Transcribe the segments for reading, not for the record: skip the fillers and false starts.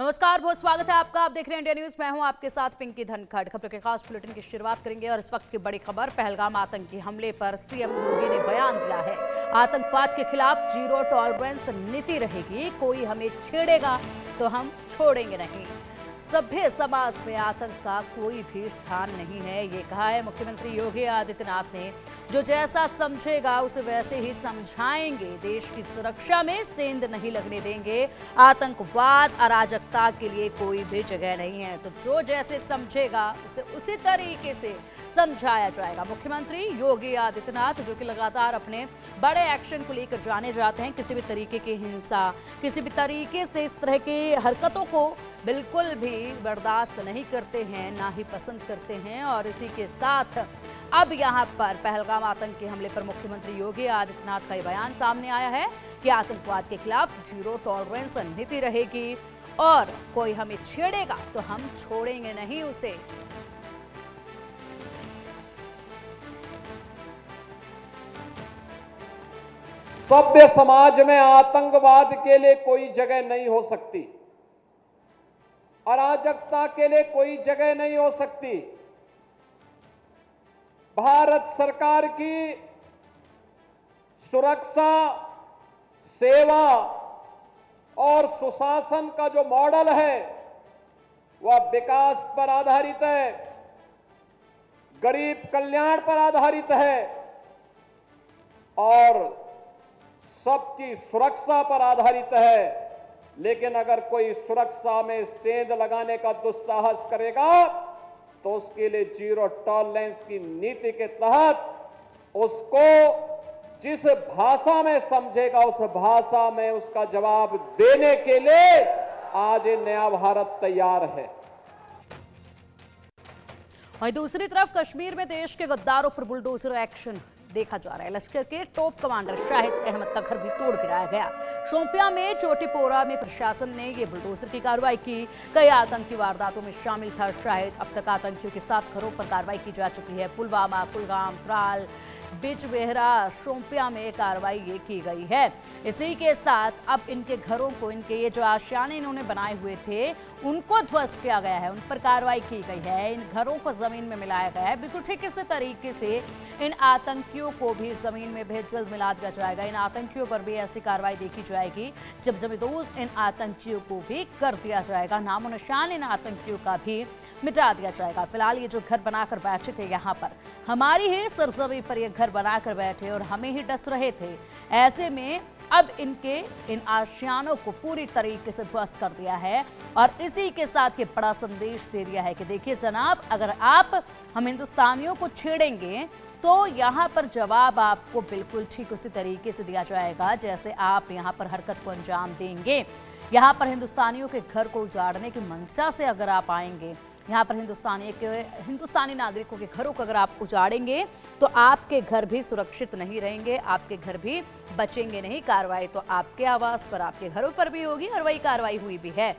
नमस्कार, बहुत स्वागत है आपका। आप देख रहे हैं इंडिया न्यूज। मैं हूं आपके साथ पिंकी धनखड़। खबर के खास बुलेटिन की शुरुआत करेंगे और इस वक्त की बड़ी खबर, पहलगाम आतंकी हमले पर सीएम योगी ने बयान दिया है। आतंकवाद के खिलाफ जीरो टॉलरेंस नीति रहेगी, कोई हमें छेड़ेगा तो हम छोड़ेंगे नहीं। सभ्य समाज में आतंक का कोई भी स्थान नहीं है, ये कहा है मुख्यमंत्री योगी आदित्यनाथ ने। जो जैसा समझेगा उसे वैसे ही समझाएंगे। देश की सुरक्षा में सेंध नहीं लगने देंगे। आतंकवाद अराजकता के लिए कोई भी जगह नहीं है, तो जो जैसे समझेगा उसे उसी तरीके से समझाया जाएगा। मुख्यमंत्री योगी आदित्यनाथ जो कि लगातार अपने बड़े एक्शन को लेकर जाने जाते हैं, किसी भी तरीके की हिंसा, किसी भी तरीके से इस तरह की हरकतों को बिल्कुल भी बर्दाश्त नहीं करते हैं, ना ही पसंद करते हैं। और इसी के साथ अब यहाँ पर पहलगाम आतंकी हमले पर मुख्यमंत्री योगी आदित्यनाथ का ये बयान सामने आया है कि आतंकवाद के खिलाफ जीरो टॉलरेंस नीति रहेगी और कोई हमें छेड़ेगा तो हम छोड़ेंगे नहीं उसे। सभ्य समाज में आतंकवाद के लिए कोई जगह नहीं हो सकती, अराजकता के लिए कोई जगह नहीं हो सकती। भारत सरकार की सुरक्षा, सेवा और सुशासन का जो मॉडल है वह विकास पर आधारित है, गरीब कल्याण पर आधारित है और सबकी सुरक्षा पर आधारित है। लेकिन अगर कोई सुरक्षा में सेंध लगाने का दुस्साहस करेगा तो उसके लिए जीरो टॉलरेंस की नीति के तहत उसको जिस भाषा में समझेगा उस भाषा में उसका जवाब देने के लिए आज ये नया भारत तैयार है। वहीं दूसरी तरफ कश्मीर में देश के गद्दारों पर बुलडोजर एक्शन देखा जा रहा है। लश्कर के टॉप कमांडर शाहिद अहमद का घर भी तोड़ गिराया गया। शोपियां में चोटीपोरा में प्रशासन ने ये बुलडोजर की कार्रवाई की। कई आतंकी वारदातों में शामिल था शाहिद। अब तक आतंकियों के 7 घरों पर कार्रवाई की जा चुकी है। पुलवामा, कुलगाम, त्राल, बिजबेहरा, शोपियां में कार्रवाई ये की गई है। इसी के साथ अब इनके घरों को, इनके ये जो आशियाने इन्होंने बनाए हुए थे उनको ध्वस्त किया गया है, उन पर कार्रवाई की गई है। इन घरों को जमीन में मिलाया गया है। बिल्कुल ठीक इसी तरीके से इन आतंकियों को भी जमीन में बेहद जल्द मिला दिया जाएगा। इन आतंकियों पर भी ऐसी कार्रवाई देखी जाएगी जब जमींदोज इन आतंकियों को भी कर दिया जाएगा। नामो निशान इन आतंकियों का भी मिटा दिया जाएगा। फिलहाल ये जो घर बनाकर बैठे थे यहाँ पर, हमारी ही सरजमी पर ये घर बनाकर बैठे और हमें ही डस रहे थे। ऐसे में अब इन आशियानों को पूरी तरीके से ध्वस्त कर दिया है और इसी के साथ ये बड़ा संदेश दे दिया है कि देखिए जनाब, अगर आप हम हिंदुस्तानियों को छेड़ेंगे तो यहाँ पर जवाब आपको बिल्कुल ठीक उसी तरीके से दिया जाएगा जैसे आप यहाँ पर हरकत को अंजाम देंगे। यहाँ पर हिंदुस्तानियों के घर को उजाड़ने की मंशा से अगर आप आएंगे, यहाँ पर हिंदुस्तानी नागरिकों के घरों को अगर आप उजाड़ेंगे तो आपके घर भी सुरक्षित नहीं रहेंगे, आपके घर भी बचेंगे नहीं। कार्रवाई तो आपके आवास पर, आपके घरों पर भी होगी और वही कार्रवाई हुई भी है।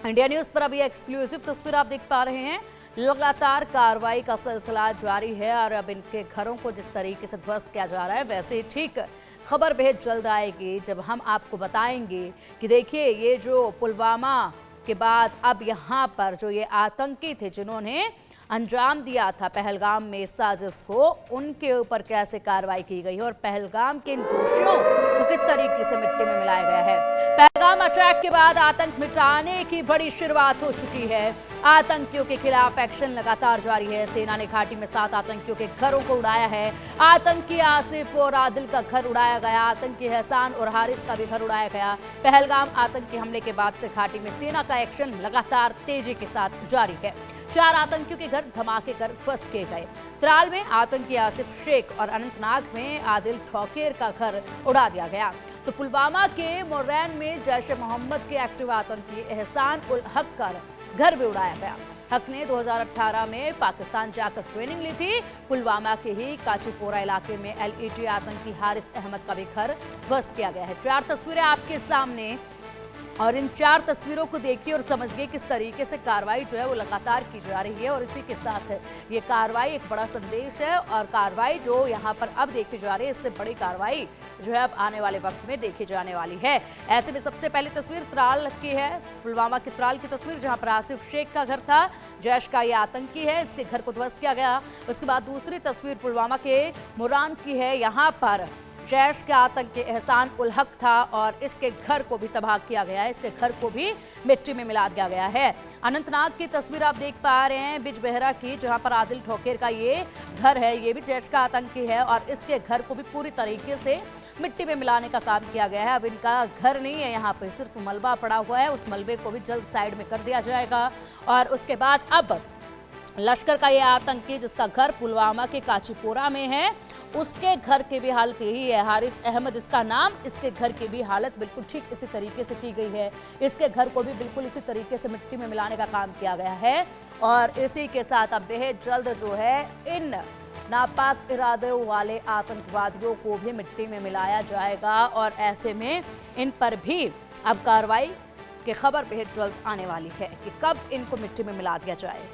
इंडिया न्यूज पर अभी एक्सक्लूसिव तस्वीर आप देख पा रहे हैं। लगातार कार्रवाई का सिलसिला जारी है और अब इनके घरों को जिस तरीके से ध्वस्त किया जा रहा है, वैसे ही ठीक खबर बेहद जल्द आएगी जब हम आपको बताएंगे कि देखिए ये जो पुलवामा के बाद अब यहाँ पर जो ये आतंकी थे जिन्होंने अंजाम दिया था पहलगाम में साजिश को, उनके ऊपर कैसे कार्रवाई की गई है और पहलगाम के इन दोषियों को किस तरीके से मिट्टी में मिलाया गया है। पहलगाम अटैक के बाद आतंक मिटाने की बड़ी शुरुआत हो चुकी है। आतंकियों के खिलाफ एक्शन लगातार जारी है। सेना ने घाटी में 7 आतंकियों के घरों को उड़ाया है। आतंकी आसिफ और आदिल का घर उड़ाया गया। आतंकी हसान और हारिस का भी घर उड़ाया गया। पहलगाम आतंकी हमले के बाद से घाटी में सेना का एक्शन लगातार तेजी के साथ जारी है। 4 आतंकियों के घर धमाके कर ध्वस्त किए गए। त्राल में आतंकी आसिफ शेख और अनंतनाग में आदिल ठौकेर का घर उड़ा दिया गया। तो पुलवामा के मोरैन में जैश ए मोहम्मद के एक्टिव आतंकी एहसान उल हक का घर भी उड़ाया गया। हक ने 2018 में पाकिस्तान जाकर ट्रेनिंग ली थी। पुलवामा के ही काचीपोरा इलाके में LET आतंकी हारिस अहमद का भी घर ध्वस्त किया गया है। 4 तस्वीरें आपके सामने और इन 4 तस्वीरों को देखिए और समझिए किस तरीके से कार्रवाई जो है वो लगातार की जा रही है। और इसी के साथ ये कार्रवाई एक बड़ा संदेश है और कार्रवाई जो यहाँ पर अब देखी जा रही है, इससे बड़ी कार्रवाई जो है अब आने वाले वक्त में देखी जाने वाली है। ऐसे में सबसे पहली तस्वीर त्राल की है, पुलवामा की त्राल की तस्वीर, जहाँ पर आसिफ शेख का घर था। जैश का ये आतंकी है, इसके घर को ध्वस्त किया गया। उसके बाद दूसरी तस्वीर पुलवामा के मुरान की है, यहाँ पर जैश के आतंकी एहसान उल हक था और इसके घर को भी तबाह किया गया है, इसके घर को भी मिट्टी में मिला दिया गया है। अनंतनाग की तस्वीर आप देख पा रहे हैं बिजबेहरा की, जहां पर आदिल ठोकेर का ये घर है, ये भी जैश का आतंकी है और इसके घर को भी पूरी तरीके से मिट्टी में मिलाने का काम किया गया है। अब इनका घर नहीं है, यहाँ पे सिर्फ मलबा पड़ा हुआ है, उस मलबे को भी जल्द साइड में कर दिया जाएगा। और उसके बाद अब लश्कर का ये आतंकी जिसका घर पुलवामा के काचीपोरा में है, उसके घर की भी हालत यही है। हारिस अहमद इसका नाम, इसके घर की भी हालत बिल्कुल ठीक इसी तरीके से की गई है। इसके घर को भी बिल्कुल इसी तरीके से मिट्टी में मिलाने का काम किया गया है। और इसी के साथ अब बेहद जल्द जो है इन नापाक इरादों वाले आतंकवादियों को भी मिट्टी में मिलाया जाएगा। और ऐसे में इन पर भी अब कार्रवाई की खबर बेहद जल्द आने वाली है कि कब इनको मिट्टी में मिला दिया जाए।